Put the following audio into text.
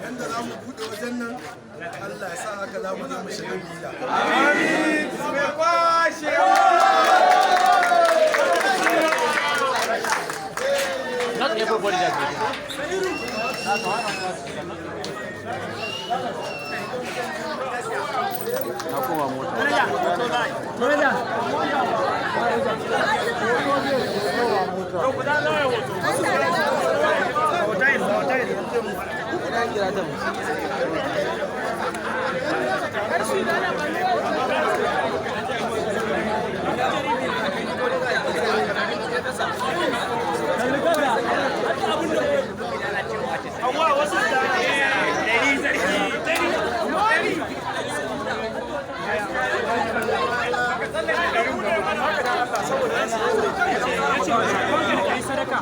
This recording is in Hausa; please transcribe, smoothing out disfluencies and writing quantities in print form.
yanda za mu buɗe wajen nan Allah ya sa haka za mu je mu shiga gida. Amin. Not everybody does it. sadaka